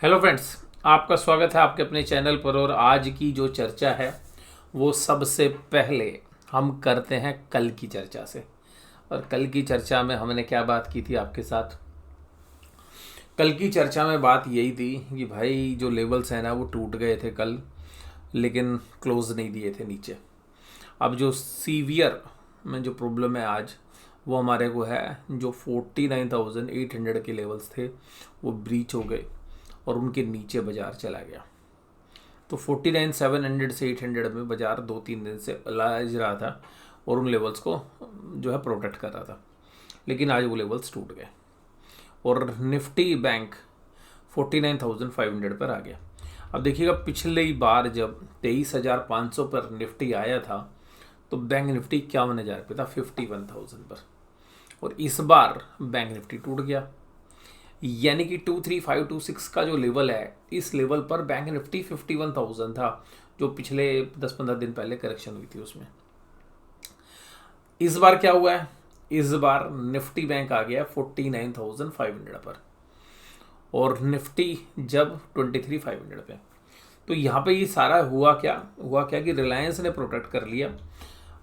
Hello friends, आपका स्वागत है आपके अपने चैनल पर। और आज की जो चर्चा है वो सबसे पहले हम करते हैं कल की चर्चा से। और कल की चर्चा में हमने क्या बात की थी आपके साथ? कल की चर्चा में बात यही थी कि भाई जो लेवल्स हैं ना वो टूट गए थे कल, लेकिन क्लोज नहीं दिए थे नीचे। अब जो सीवियर में जो प्रॉब्लम है आज वो हमारे को है, जो 49,800 के लेवल्स थे वो ब्रीच हो गए और उनके नीचे बाजार चला गया। तो 49,700 से 800 में बाजार 2-3 दिन से लाज रहा था और उन लेवल्स को जो है प्रोटेक्ट कर रहा था, लेकिन आज वो लेवल्स टूट गए और निफ्टी बैंक 49,500 पर आ गया। अब देखिएगा, पिछली बार जब 23,500 पर निफ्टी आया था तो बैंक निफ्टी 51,000 पे था, 51,000 पर। और इस बार बैंक निफ्टी टूट गया, यानी कि 23,526 का जो लेवल है, इस लेवल पर बैंक निफ्टी 51,000 था, जो पिछले 10-15 दिन पहले करेक्शन हुई थी उसमें। इस बार क्या हुआ है? इस बार निफ्टी बैंक आ गया 49,500 पर और निफ्टी जब 23,500 पे। तो यहाँ पे ये सारा हुआ क्या कि रिलायंस ने प्रोटेक्ट कर लिया,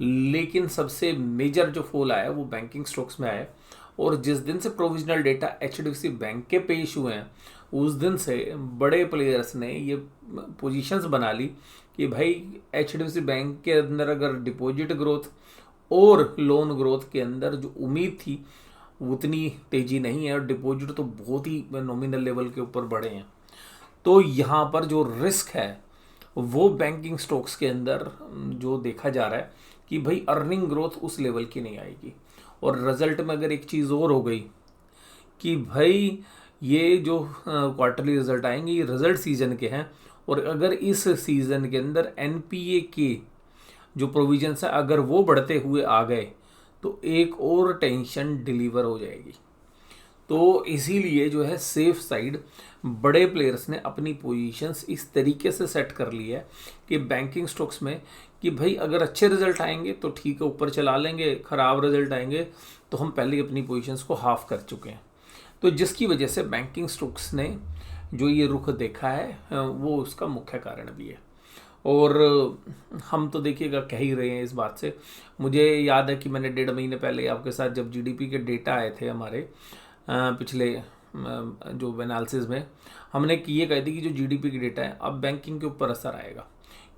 लेकिन सबसे मेजर जो फॉल आया वो बैंकिंग स्टॉक्स में आया। और जिस दिन से प्रोविजनल डेटा एचडीएफसी बैंक के पेश हुए हैं, उस दिन से बड़े प्लेयर्स ने ये पोजीशंस बना ली कि भाई एचडीएफसी बैंक के अंदर अगर डिपॉजिट ग्रोथ और लोन ग्रोथ के अंदर जो उम्मीद थी उतनी तेजी नहीं है, और डिपॉजिट तो बहुत ही नॉमिनल लेवल के ऊपर बढ़े हैं। तो यहाँ पर जो रिस्क है वो बैंकिंग स्टॉक्स के अंदर जो देखा जा रहा है कि भाई अर्निंग ग्रोथ उस लेवल की नहीं आएगी। और रिजल्ट में अगर एक चीज़ और हो गई कि भाई ये जो क्वार्टरली रिजल्ट आएंगे ये रिजल्ट सीजन के हैं, और अगर इस सीजन के अंदर एनपीए के जो प्रोविजंस है अगर वो बढ़ते हुए आ गए तो एक और टेंशन डिलीवर हो जाएगी। तो इसीलिए जो है सेफ साइड बड़े प्लेयर्स ने अपनी पोजीशंस इस तरीके से सेट कर ली है कि बैंकिंग स्टॉक्स में कि भाई अगर अच्छे रिजल्ट आएंगे तो ठीक है ऊपर चला लेंगे, ख़राब रिजल्ट आएंगे तो हम पहले ही अपनी पोजीशंस को हाफ कर चुके हैं। तो जिसकी वजह से बैंकिंग स्टॉक्स ने जो ये रुख देखा है वो उसका मुख्य कारण भी है। और हम तो देखिएगा कह ही रहे हैं इस बात से। मुझे याद है कि मैंने 1.5 महीने पहले आपके साथ जब जीडीपी के डेटा आए थे हमारे पिछले जो एनालिसिस में, हमने ये कही थी कि जो जीडीपी की डेटा है अब बैंकिंग के ऊपर असर आएगा,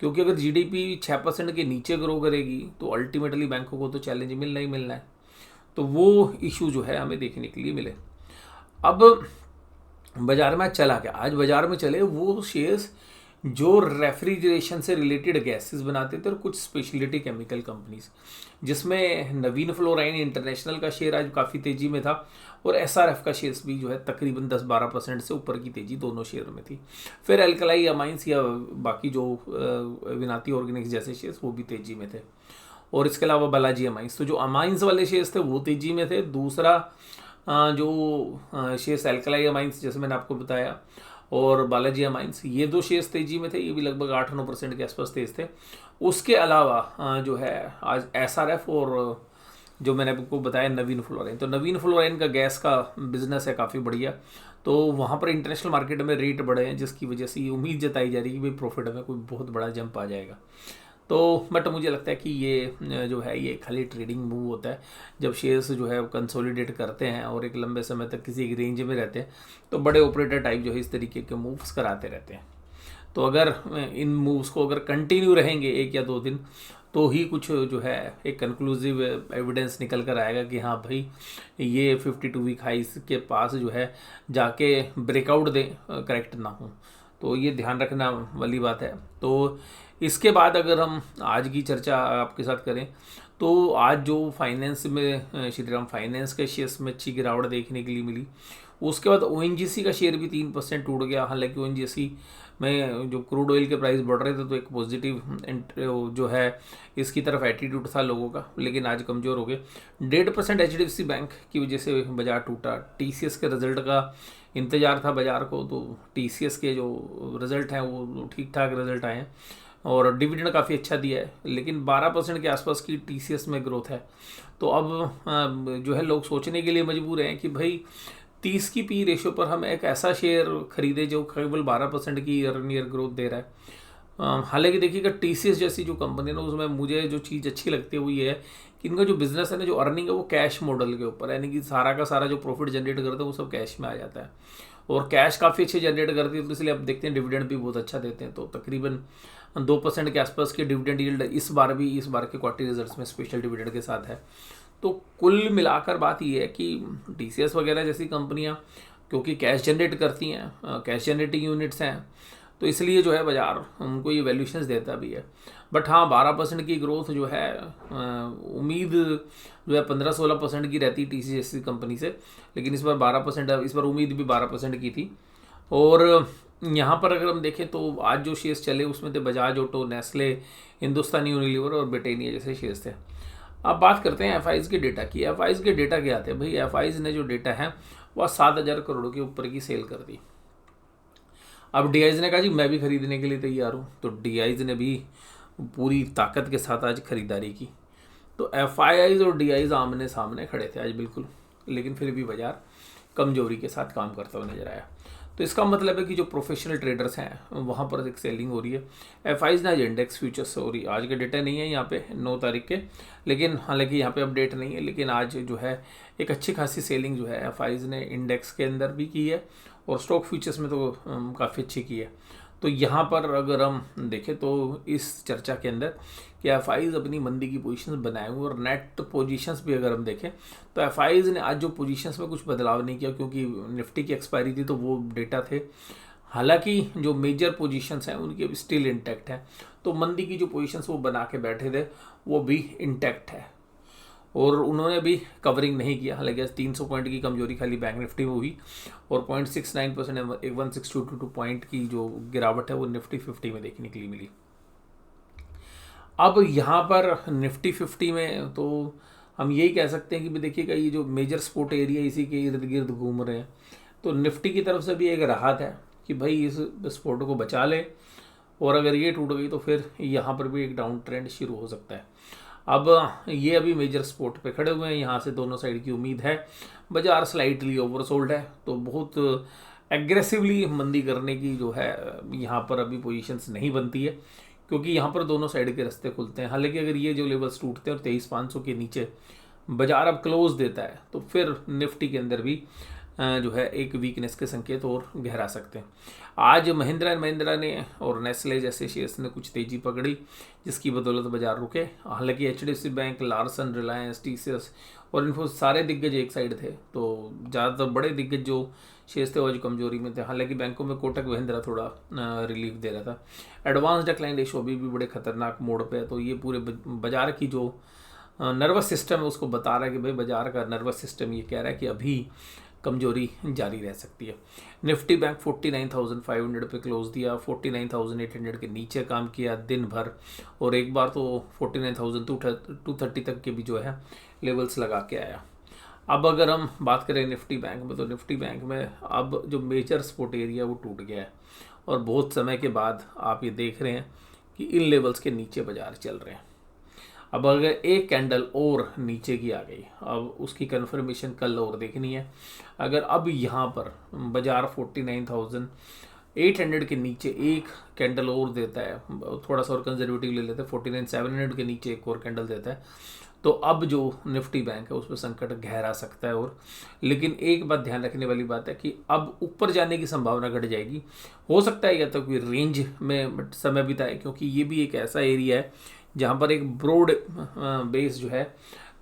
क्योंकि अगर जीडीपी 6% के नीचे ग्रो करेगी तो अल्टीमेटली बैंकों को तो चैलेंज मिलना ही मिलना है। तो वो इशू जो है हमें देखने के लिए मिले। अब बाजार में चला क्या? आज बाजार में चले वो शेयर्स जो रेफ्रिजरेशन से रिलेटेड गैसेस बनाते थे और कुछ स्पेशलिटी केमिकल कंपनीज, जिसमें नवीन फ्लोराइन इंटरनेशनल का शेयर आज काफ़ी तेज़ी में था और एसआरएफ का शेयर्स भी जो है तकरीबन 10-12% से ऊपर की तेज़ी दोनों शेयर में थी। फिर अल्कलाई अमाइंस या बाकी जो विनाती ऑर्गेनिक्स जैसे शेयर्स वो भी तेज़ी में थे। और इसके अलावा बालाजी अमाइंस, तो जो अमाइंस वाले शेयर्स थे वो तेज़ी में थे। दूसरा जो शेयर्स अल्कलाई अमाइंस जैसे मैंने आपको बताया और बालाजी अमाइंस, ये दो शेयर्स तेजी में थे, ये भी लगभग 8-9% के आसपास तेज थे। उसके अलावा जो है आज एसआरएफ और जो मैंने आपको बताया नवीन फ्लोराइन, तो नवीन फ्लोराइन का गैस का बिजनेस है काफ़ी बढ़िया। तो वहाँ पर इंटरनेशनल मार्केट में रेट बढ़े हैं, जिसकी वजह से ये उम्मीद जताई जा रही है कि भाई प्रॉफिट में कोई बहुत बड़ा जंप आ जाएगा। तो बट मुझे लगता है कि ये जो है ये खाली ट्रेडिंग मूव होता है। जब शेयर्स जो है कंसोलिडेट करते हैं और एक लंबे समय तक किसी एक रेंज में रहते हैं तो बड़े ऑपरेटर टाइप जो है इस तरीके के मूव्स कराते रहते हैं। तो अगर इन मूव्स को अगर कंटिन्यू रहेंगे 1 या 2 दिन तो ही कुछ जो है एक कंक्लूसिव एविडेंस निकल कर आएगा कि हाँ भाई ये 52 वीक हाइस के पास जो है जाके ब्रेकआउट दें, करेक्ट ना हो। तो ये ध्यान रखना वाली बात है। तो इसके बाद अगर हम आज की चर्चा आपके साथ करें तो आज जो फाइनेंस में श्रीराम फाइनेंस के शेयर्स में अच्छी गिरावट देखने के लिए मिली। उसके बाद ओएनजीसी का शेयर भी 3% टूट गया। हालांकि ओएनजीसी में जो क्रूड ऑयल के प्राइस बढ़ रहे थे तो एक पॉजिटिव जो है इसकी तरफ एटीट्यूड था लोगों का, लेकिन आज कमज़ोर हो गए। 1.5% एचडीएफसी बैंक की वजह से बाजार टूटा। टीसीएस के रिजल्ट का इंतजार था बाजार को, तो टीसीएस के जो रिजल्ट हैं वो ठीक ठाक रिजल्ट आए हैं और डिविडेंड काफ़ी अच्छा दिया है, लेकिन 12% के आसपास की टीसीएस में ग्रोथ है। तो अब जो है लोग सोचने के लिए मजबूर हैं कि भाई 30 की पी रेशियो पर हम एक ऐसा शेयर खरीदे जो केवल 12% की ईयर ईयर ग्रोथ दे रहा है। हालांकि देखिएगा TCS जैसी जो कंपनी है ना, उसमें मुझे जो चीज़ अच्छी लगती है वो ये है कि इनका जो बिजनेस है ना, जो अर्निंग है वो कैश मॉडल के ऊपर है, यानी कि सारा का सारा जो प्रॉफिट जनरेट करते हैं वो सब कैश में आ जाता है, और कैश काफ़ी अच्छे जनरेट करती है। तो इसलिए आप देखते हैं डिविडेंड भी बहुत अच्छा देते हैं। तो तकरीबन 2% के आसपास की डिविडेंड यील्ड इस बार के क्वार्टरली रिजल्ट्स में स्पेशल डिविडेंड के साथ है। तो कुल मिलाकर बात ये है कि TCS वगैरह जैसी कंपनियां क्योंकि कैश जनरेट करती हैं, कैश जनरेटिंग यूनिट्स हैं, तो इसलिए जो है बाजार उनको ये वैल्यूशंस देता भी है। बट हाँ, 12% की ग्रोथ जो है उम्मीद जो है 15-16% की रहती है TCS जैसी कंपनी से, लेकिन इस बार 12%, इस बार उम्मीद भी 12% की थी। और यहाँ पर अगर हम देखें तो आज जो शेयर्स चले उसमें थे बजाज ऑटो, नेस्ले, हिंदुस्तानी यूनिलीवर और ब्रिटानिया जैसे शेयर्स थे। अब बात करते हैं FIs के डेटा की। FIs के डेटा क्या आते हैं भाई? FIs ने जो डेटा है वह 7,000 करोड़ के ऊपर की सेल कर दी। अब DIs ने कहा जी मैं भी खरीदने के लिए तैयार हूँ, तो DIs ने भी पूरी ताकत के साथ आज खरीदारी की। तो FIs और DIs आमने सामने खड़े थे आज बिल्कुल, लेकिन फिर भी बाजार कमजोरी के साथ काम करता हुआ नजर आया। तो इसका मतलब है कि जो प्रोफेशनल ट्रेडर्स हैं वहाँ पर एक सेलिंग हो रही है। FIs ना इंडेक्स फ्यूचर्स हो रही, आज के डेटा नहीं है यहाँ पे 9 तारीख के, लेकिन हालांकि यहाँ पे अपडेट नहीं है, लेकिन आज जो है एक अच्छी खासी सेलिंग जो है FIs ने इंडेक्स के अंदर भी की है और स्टॉक फ्यूचर्स में तो काफ़ी अच्छी की है। तो यहाँ पर अगर हम देखें तो इस चर्चा के अंदर कि FIs अपनी मंदी की पोजीशंस बनाए हुए, और नेट पोजीशंस भी अगर हम देखें तो FIs ने आज जो पोजीशंस में कुछ बदलाव नहीं किया, क्योंकि निफ्टी की एक्सपायरी थी तो वो डेटा थे। हालांकि जो मेजर पोजीशंस हैं उनकी अभी स्टिल इंटैक्ट है, तो मंदी की जो पोजीशंस वो बना के बैठे थे वो भी इंटैक्ट है, और उन्होंने भी कवरिंग नहीं किया। हालांकि 300 पॉइंट की कमजोरी खाली बैंक निफ्टी में हुई, और 0.69% 1622 पॉइंट की जो गिरावट है वो निफ्टी 50 में देखने के लिए मिली। अब यहाँ पर निफ्टी 50 में तो हम यही कह सकते हैं कि देखिएगा ये जो मेजर सपोर्ट एरिया इसी के इर्द गिर्द घूम रहे हैं, तो निफ्टी की तरफ से भी एक राहत है कि भाई इस सपोर्ट को बचा ले, और अगर ये टूट गई तो फिर यहाँ पर भी एक डाउन ट्रेंड शुरू हो सकता है। अब ये अभी मेजर सपोर्ट पे खड़े हुए हैं, यहाँ से दोनों साइड की उम्मीद है। बाजार स्लाइटली ओवरसोल्ड है, तो बहुत एग्रेसिवली मंदी करने की जो है यहाँ पर अभी पोजीशंस नहीं बनती है, क्योंकि यहाँ पर दोनों साइड के रास्ते खुलते हैं। हालांकि अगर ये जो लेवल्स टूटते हैं और 23,500 के नीचे बाजार अब क्लोज देता है, तो फिर निफ्टी के अंदर भी जो है एक वीकनेस के संकेत और गहरा सकते हैं। आज महिंद्रा एंड महिंद्रा ने और नेस्ले जैसे शेयर्स ने कुछ तेजी पकड़ी, जिसकी बदौलत बाजार रुके। हालांकि HDFC bank, Larsen, Reliance, TCS और इन्फो सारे दिग्गज एक साइड थे, तो ज़्यादातर बड़े दिग्गज जो शेयर्स थे वो आज कमजोरी में थे। हालांकि बैंकों में कोटक महिंद्रा थोड़ा रिलीफ दे रहा था। एडवांस डिक्लाइन रेशो अभी भी बड़े खतरनाक मोड पे है, तो ये पूरे बाजार की जो नर्वस सिस्टम है उसको बता रहा है कि भाई बाजार का नर्वस सिस्टम ये कह रहा है कि अभी कमजोरी जारी रह सकती है। निफ्टी बैंक 49,500 पे क्लोज दिया, 49,800 के नीचे काम किया दिन भर, और एक बार तो 49,230 तक के भी जो है लेवल्स लगा के आया। अब अगर हम बात करें निफ्टी बैंक में, तो निफ्टी बैंक में अब जो मेजर सपोर्ट एरिया वो टूट गया है, और बहुत समय के बाद आप ये देख रहे हैं कि इन लेवल्स के नीचे बाजार चल रहे हैं। अब अगर एक कैंडल और नीचे की आ गई, अब उसकी कन्फर्मेशन कल और देखनी है। अगर अब यहाँ पर बाजार 49,800 के नीचे एक कैंडल और देता है, थोड़ा सा और कंजर्वेटिव ले लेते हैं, 49,700 के नीचे एक और कैंडल देता है, तो अब जो निफ्टी बैंक है उस पर संकट गहरा सकता है। और लेकिन एक बात ध्यान रखने वाली बात है कि अब ऊपर जाने की संभावना घट जाएगी। हो सकता है या तो कोई रेंज में समय बिताए, क्योंकि ये भी एक ऐसा एरिया है जहाँ पर एक ब्रॉड बेस जो है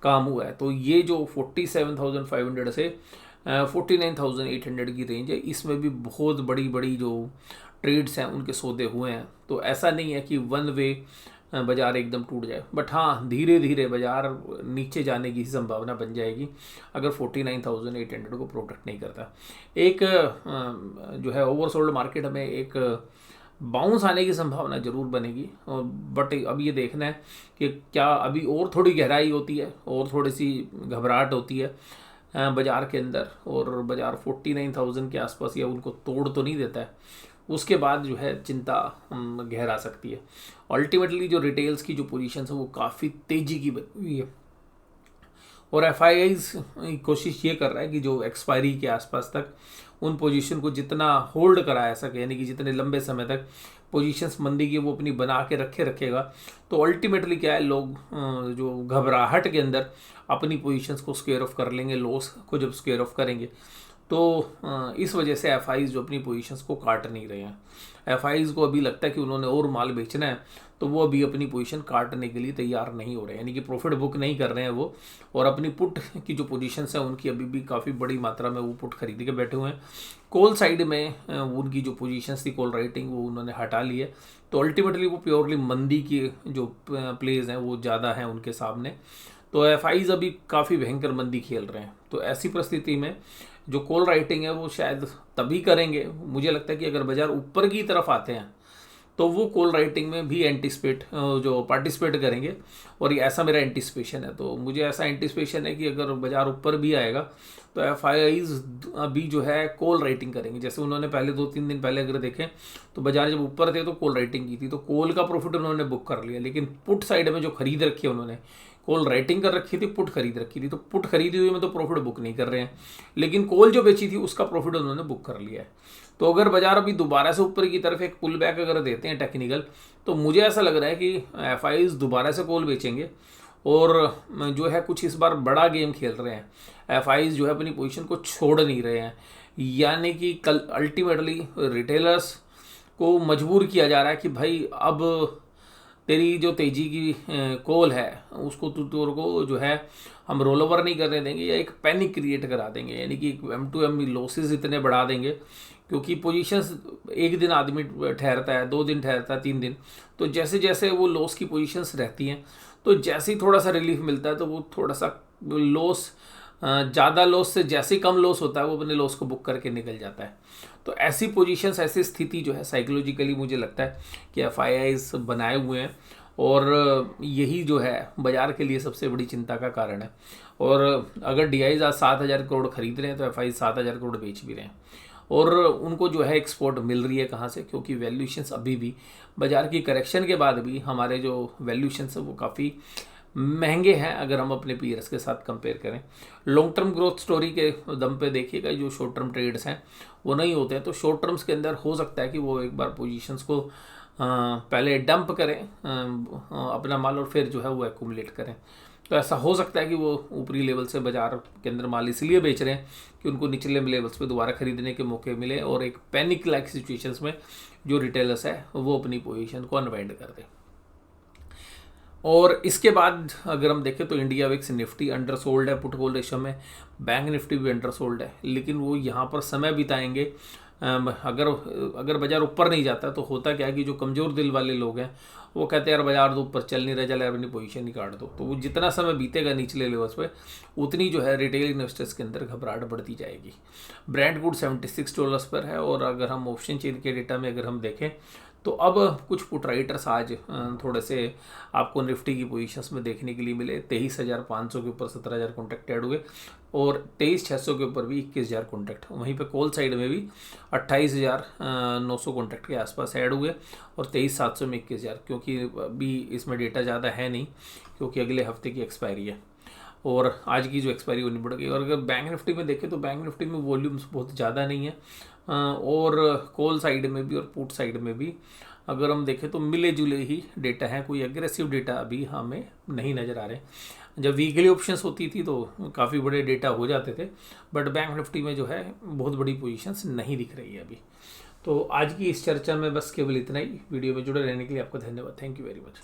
काम हुआ है। तो ये जो 47,500 से 49,800 की रेंज है, इसमें भी बहुत बड़ी बड़ी जो ट्रेड्स हैं उनके सौदे हुए हैं। तो ऐसा नहीं है कि वन वे बाजार एकदम टूट जाए, बट हाँ धीरे धीरे बाजार नीचे जाने की संभावना बन जाएगी अगर 49,800 को प्रोटेक्ट नहीं करता। एक जो है ओवरसोल्ड मार्केट में एक बाउंस आने की संभावना जरूर बनेगी, बट अब ये देखना है कि क्या अभी और थोड़ी गहराई होती है और थोड़ी सी घबराहट होती है बाजार के अंदर, और बाजार 49,000 के आसपास या उनको तोड़ तो नहीं देता है, उसके बाद जो है चिंता गहरा सकती है। अल्टीमेटली जो रिटेल्स की जो पोजीशन है वो काफ़ी तेज़ी की बनी हुई है, और एफआईआईज कोशिश ये कर रहा है कि जो एक्सपायरी के आसपास तक उन पोजीशन को जितना होल्ड करा सके, यानी कि जितने लंबे समय तक पोजीशंस मंदी की वो अपनी बना के रखेगा, तो अल्टीमेटली क्या है, लोग जो घबराहट के अंदर अपनी पोजीशंस को स्क्वेयर ऑफ कर लेंगे, लॉस को जब स्क्वेयर ऑफ करेंगे तो इस वजह से एफआईज जो अपनी पोजीशंस को काट नहीं रहे हैं। एफआईज को अभी लगता है कि उन्होंने और माल बेचना है, तो वो अभी अपनी पोजीशन काटने के लिए तैयार नहीं हो रहे हैं, यानी कि प्रॉफिट बुक नहीं कर रहे हैं वो, और अपनी पुट की जो पोजीशंस है उनकी अभी भी काफ़ी बड़ी मात्रा में वो पुट खरीद के बैठे हुए हैं। कॉल साइड में उनकी जो पोजीशंस थी कॉल राइटिंग वो उन्होंने हटा ली है, तो अल्टीमेटली वो प्योरली मंदी की जो प्लेज हैं वो ज़्यादा हैं उनके सामने। तो एफआईज अभी काफ़ी भयंकर मंदी खेल रहे हैं। तो ऐसी परिस्थिति में जो कॉल राइटिंग है वो शायद तभी करेंगे, मुझे लगता है कि अगर बाजार ऊपर की तरफ आते हैं तो वो कॉल राइटिंग में भी पार्टिसिपेट करेंगे, और ये ऐसा मेरा एंटिसिपेशन है। तो मुझे ऐसा एंटिसिपेशन है कि अगर बाजार ऊपर भी आएगा तो एफआईआईज अभी जो है कॉल राइटिंग करेंगे। जैसे उन्होंने पहले 2-3 दिन पहले अगर देखें तो बाजार जब ऊपर थे तो कॉल राइटिंग की थी, तो कॉल का प्रॉफिट उन्होंने बुक कर लिया, लेकिन पुट साइड में जो खरीद रखी है उन्होंने, कॉल राइटिंग कर रखी थी, पुट खरीद रखी थी, तो पुट खरीदी हुई में तो प्रॉफिट बुक नहीं कर रहे हैं, लेकिन कॉल जो बेची थी उसका प्रॉफिट उन्होंने बुक कर लिया है। तो अगर बाजार अभी दोबारा से ऊपर की तरफ एक पुल बैक अगर देते हैं टेक्निकल, तो मुझे ऐसा लग रहा है कि एफआईज दोबारा से कॉल बेचेंगे, और जो है कुछ इस बार बड़ा गेम खेल रहे हैं। एफआईज जो है अपनी पोजीशन को छोड़ नहीं रहे हैं, यानी कि कल अल्टीमेटली रिटेलर्स को मजबूर किया जा रहा है कि भाई अब तेरी जो तेजी की कॉल है उसको तेरे को जो है हम रोल ओवर नहीं करने देंगे, या एक पैनिक क्रिएट करा देंगे, यानी कि M2M लॉसेस इतने बढ़ा देंगे, क्योंकि पोजीशंस एक दिन आदमी ठहरता है, 2 दिन ठहरता है, 3 दिन, तो जैसे जैसे वो लॉस की पोजीशंस रहती हैं, तो जैसे ही थोड़ा सा रिलीफ मिलता है तो वो थोड़ा सा लॉस, ज़्यादा लॉस से जैसे ही कम लॉस होता है वो अपने लॉस को बुक करके निकल जाता है। तो ऐसी पोजीशंस, ऐसी स्थिति जो है साइकोलॉजिकली मुझे लगता है कि एफआईआईज बनाए हुए हैं, और यही जो है बाजार के लिए सबसे बड़ी चिंता का कारण है। और अगर डीआईज आज 7,000 करोड़ खरीद रहे हैं तो एफआईआईज 7,000 करोड़ बेच भी रहे हैं, और उनको जो है एक्सपोर्ट मिल रही है कहाँ से, क्योंकि वैल्यूएशंस अभी भी बाजार की करेक्शन के बाद भी हमारे जो वैल्यूएशंस है वो काफ़ी महंगे हैं अगर हम अपने पीयर्स के साथ कंपेयर करें। लॉन्ग टर्म ग्रोथ स्टोरी के दम पे देखिएगा, जो शॉर्ट टर्म ट्रेड्स हैं वो नहीं होते हैं, तो शॉर्ट टर्म्स के अंदर हो सकता है कि वो एक बार पोजीशंस को पहले डंप करें अपना माल, और फिर जो है वो एक्यूमुलेट करें। तो ऐसा हो सकता है कि वो ऊपरी लेवल से बाजार के अंदर माल इसलिए बेच रहे हैं कि उनको निचले लेवल्स पे दोबारा खरीदने के मौके मिले, और एक पैनिक लाइक सिचुएशंस में जो रिटेलर्स है वो अपनी पोजीशन को अनवाइंड कर दें। और इसके बाद अगर हम देखें तो India VIX Nifty under sold है पुट कॉल रेशियो में, बैंक निफ्टी भी अंडर सोल्ड है, लेकिन वो यहाँ पर समय बिताएंगे। अगर बाजार ऊपर नहीं जाता तो होता क्या है कि जो कमज़ोर दिल वाले लोग हैं वो कहते हैं यार बाजार तो ऊपर चल नहीं रहा, चल अपनी पोजीशन ही काट दो। तो वो जितना समय बीतेगा निचले लेवल्स पे उतनी जो है रिटेल इन्वेस्टर्स के अंदर घबराहट बढ़ती जाएगी। ब्रेंट गुड $76 पर है, और अगर हम ऑप्शन चेन के डेटा में अगर हम देखें तो अब कुछ पुट राइटर्स आज थोड़े से आपको निफ्टी की पोजीशंस में देखने के लिए मिले। 23,500 के ऊपर 17,000 कॉन्टैक्ट ऐड हुए, और 23,600 के ऊपर भी 21,000 कॉन्टैक्ट। वहीं पे कॉल साइड में भी 28,900 कॉन्टैक्ट के आसपास ऐड हुए, और 23,700 में 21,000, क्योंकि अभी इसमें डेटा ज़्यादा है नहीं, क्योंकि अगले हफ्ते की एक्सपायरी है, और आज की जो एक्सपायरी होनी पड़ गई। और अगर बैंक निफ्टी में देखें तो बैंक निफ्टी में वॉल्यूम्स बहुत ज़्यादा नहीं है, और कॉल साइड में भी और पुट साइड में भी अगर हम देखें तो मिले जुले ही डेटा है, कोई एग्रेसिव डेटा अभी हमें नहीं नज़र आ रहे। जब वीकली ऑप्शंस होती थी तो काफ़ी बड़े डेटा हो जाते थे, बट बैंक निफ्टी में जो है बहुत बड़ी पोजीशंस नहीं दिख रही है अभी। तो आज की इस चर्चा में बस केवल इतना ही। वीडियो में जुड़े रहने के लिए आपका धन्यवाद। Thank you very much.